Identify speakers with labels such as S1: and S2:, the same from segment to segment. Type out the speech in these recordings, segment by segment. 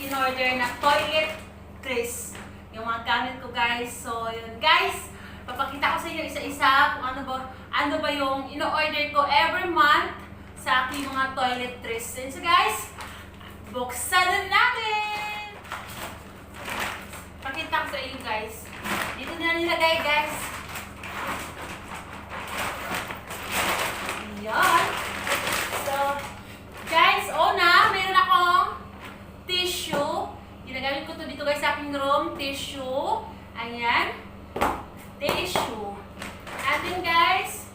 S1: in-order na toiletries. Yung mga gamit ko guys. So yun guys, papakita ko sa inyo isa-isa kung ano ba yung in-order ko every month sa aking mga toiletries. So guys, buksan na natin! Pakita ko sa inyo guys. Dito na nilagay guys. Ayan. So, guys, meron akong tissue. Ginagamit ko to dito guys sa aking room. Tissue. Ayan. Tissue. And then guys,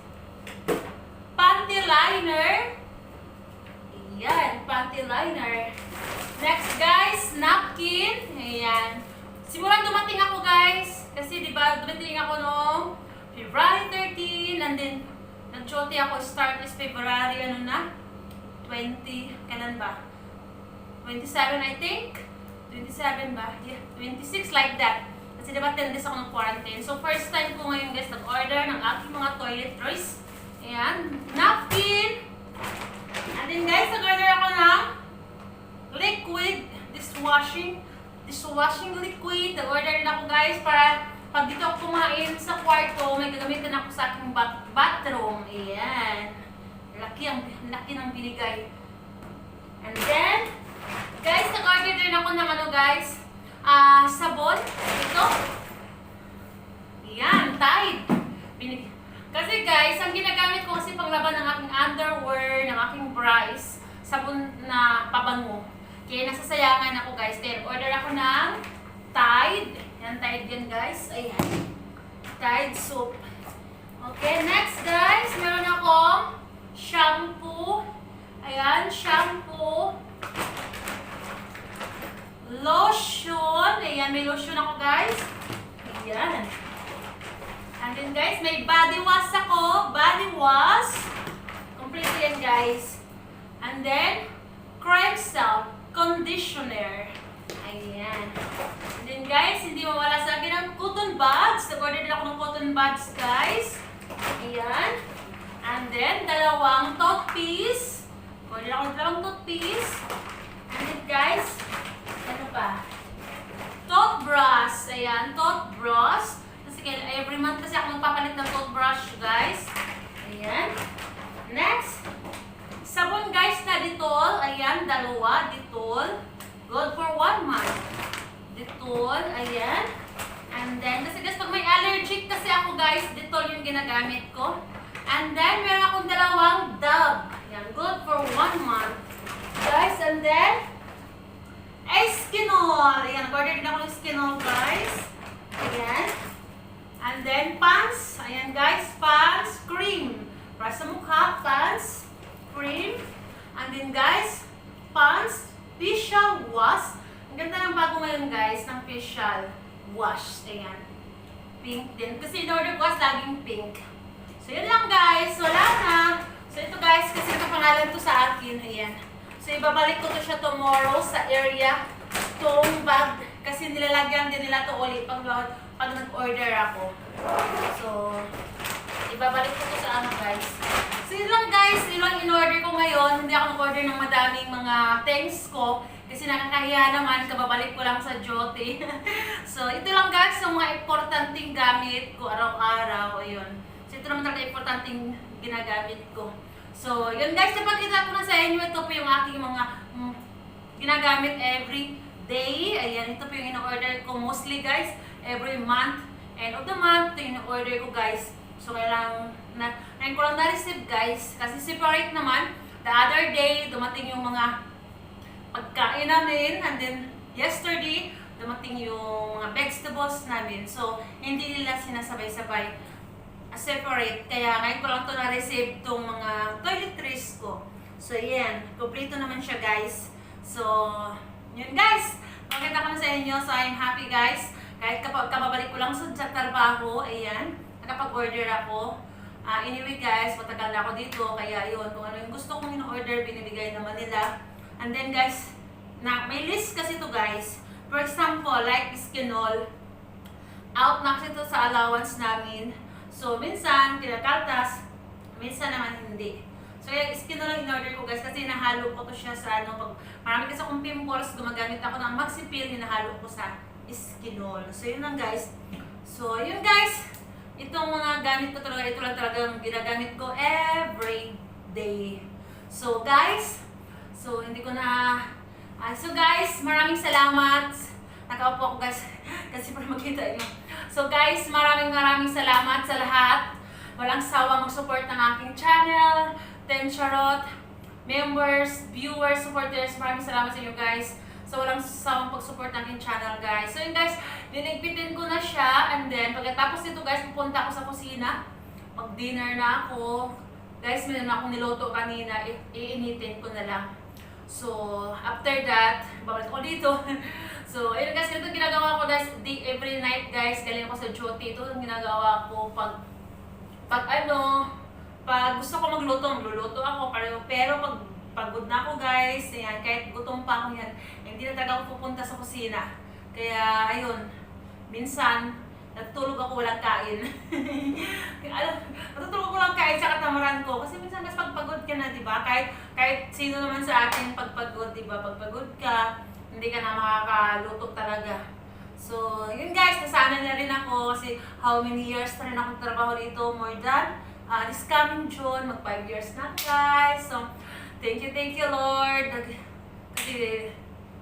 S1: panty liner. Ayan, panty liner. Next guys, napkin. Ayan. Simulan dumating ako guys. Kasi diba, dumating ako noong February 13. And then, nag-chote ako, start is February, 20, kailan ba? 27 I think? 27 ba? Yeah, 26 like that. Kasi diba 10 days ako ng quarantine. So first time ko ngayon guys nag-order ng aking mga toiletries. Ayan, napkin. And then guys, nag-order ako ng liquid dishwashing liquid. Nag-order din ako guys para pag dito ako kumain sa kwarto, may gagamitin ako sa aking bathroom. Ayan. Laki ng binigay. And then, guys, nag-order din ako ng guys, sabon. Ito. Ayan, Tide. Kasi guys, ang ginagamit ko kasi panglaban ng aking underwear, ng aking bras, sabon na pabango. Kaya nasasayangan ako guys. Kaya order ako ng Tide. Yan, Tide yan guys. Ayan. Tide soap. Okay, next guys, meron akong shampoo. Ayan, shampoo. Lotion. Ayan, may lotion ako guys. Ayan. And then guys, may body wash ako. Body wash. Complete yan guys. And then, cream soap. Conditioner. Ayan. And then guys, hindi mawala sa akin ang cotton buds. Nag-order din ako ng cotton buds guys. Ayan. And then, dalawang toothpaste. Order ako ng dalawang toothpaste. And then guys, ano pa? Toothbrush. Ayan, toothbrush. Kasi every month kasi ako magpapalit ng toothbrush guys. Ayan. Next, sabon guys na Dettol. Ayan, dalawa. Dettol. Good for 1 month. Dettol. Ayan. And then, kasi guys, pag may allergic kasi ako guys, Dettol yung ginagamit ko. And then, meron akong dalawang Dove. Ayan, good for 1 month. Guys, and then, Eskinol. Ayan, nag-order din ako ng Eskinol guys. Ayan. And then, Pants. Ayan guys, Pants cream. Para sa mukha, Pants cream. And then guys, Pants facial wash. Ang ganda ng bago ngayon guys, ng facial wash. Ayan. Pink din. Kasi in-order ko laging pink. So yun lang guys. Wala na. So ito guys, kasi nakapangalan to sa akin. Ayan. So ibabalik ko to siya tomorrow sa area. Itong bag. Kasi nilalagyan din nila to ulit pag nag-order ako. So, ibabalik ko to sa guys. So yun lang guys, yun lang in-order ko ngayon. Hindi ako nag-order ng madaming mga things ko. Kasi nakakahiya naman, kababalik ko lang sa jote. So ito lang guys, yung mga importanteng gamit ko araw-araw. Ayun. So ito naman talaga importanteng ginagamit ko. So yun guys, napakita ko na sa inyo. Ito po yung aking mga ginagamit every day. Ayan, ito po yung in-order ko mostly guys. Every month. End of the month, ito yung in-order ko guys. So, ngayon ko lang na-receive guys. Kasi separate naman. The other day, dumating yung mga pagkain namin. And then, yesterday, dumating yung mga vegetables namin. So, hindi nila sinasabay-sabay. Separate. Kaya ngayon ko lang ito na-receive itong mga toiletries ko. So, yan. Kompleto naman siya guys. So, yun guys. Makita ko na sa inyo. So, I'm happy guys. Kahit kababalik ko lang sa trabaho, ayan. Nakapag-order ako. Anyway guys, matagal na ako dito. Kaya yun, kung ano yung gusto kong in-order, binibigay naman nila. And then guys, may list kasi to guys. For example, like Skinol. Out na kasi ito sa allowance namin. So, minsan, kinakaltas. Minsan naman hindi. So, So, yung skin na lang in-order ko guys kasi nahalo ko to siya sa ano, pag marami kasi akong pimples, gumagamit ako ng Maxipil, hinahalo ko sa skinol. So, yun lang guys. So, yun guys. Itong mga gamit ko talaga, ito lang talaga ginagamit ko every day. So, guys. So, hindi ko na... so, guys, maraming salamat. Nakaupo ako guys kasi para makita nyo. So, guys, maraming salamat sa lahat. Walang sawa mag-support ng aking channel. Charot, members, viewers, supporters, maraming salamat sa inyo guys. So, walang sawang pag-support ng aking channel guys. So, yun guys, dinigpitin ko na siya. And then, pagkatapos nito guys, pupunta ako sa kusina. Mag-dinner na ako. Guys, meron na akong niloto kanina. Iinitin ko na lang. So, after that, babalik ko dito. So, ayun guys, ito ginagawa ko guys, every night guys, galing ako sa duty. Ito yung ginagawa ko pag gusto ko magluluto ako. Pero pag pagod na ako guys, ayan, kahit gutom pa ako yan, hindi na talaga ako pupunta sa kusina. Kaya, ayun, minsan, natutulog ako walang kain. Natutulog ako walang kain sa katamaran ko. Kasi minsan guys, pagpagod ka na, di ba? Kahit sino naman sa atin pagpagod, di ba? Pagpagod ka, hindi ka na makakaluto talaga. So, yun guys, nasanay na rin ako kasi how many years na rin akong trabaho dito, more than this coming June, mag 5 years na guys. So, thank you Lord. Kasi,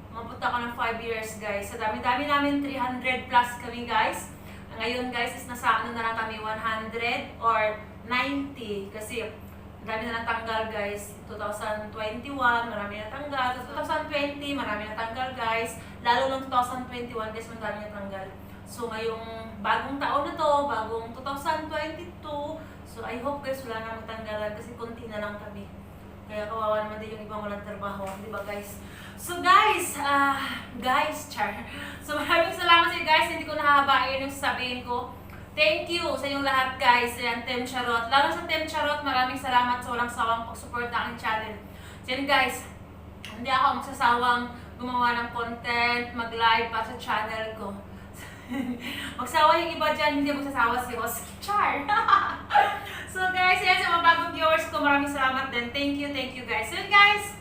S1: mapunta ako ng 5 years guys. So, dami-dami namin, 300 plus kami guys. Ngayon guys, is nasa ano na lang kami, 100 or 90. Kasi, dami na natanggal guys. 2021, marami natanggal. 2020, marami natanggal guys. Lalo lang 2021 guys, marami natanggal. So ngayong bagong taon na to, bagong 2022. So I hope guys, wala na magtanggalan kasi konti na lang kami. Kaya kawawa naman din yung ibang walang trabaho, di ba guys? So guys, So maraming salamat sa inyo guys, hindi ko nahahabain yung sasabihin ko. Thank you sa inyong lahat guys, yan, Team Charot. Lalo sa Team Charot, maraming salamat sa walang sawang pag-support ng aking channel. So yan guys, hindi ako magsasawang gumawa ng content, mag-live pa sa channel ko. Magsawa yung iba dyan, hindi magsasawa si Host Char. So guys, yan sa mga bagong viewers ko, maraming salamat din. Thank you guys. So guys,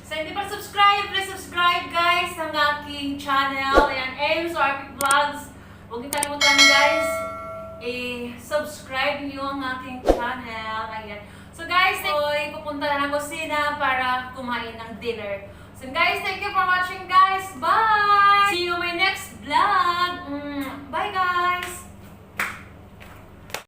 S1: sa hindi pa subscribe, please subscribe guys ng aking channel. Ayan, mmlso Vlogs. Huwag niyo kalimutan guys, subscribe niyo ang aking channel. Ayan. So guys, pupunta na ng kusina para kumain ng dinner. So guys, thank you for watching guys. Bye!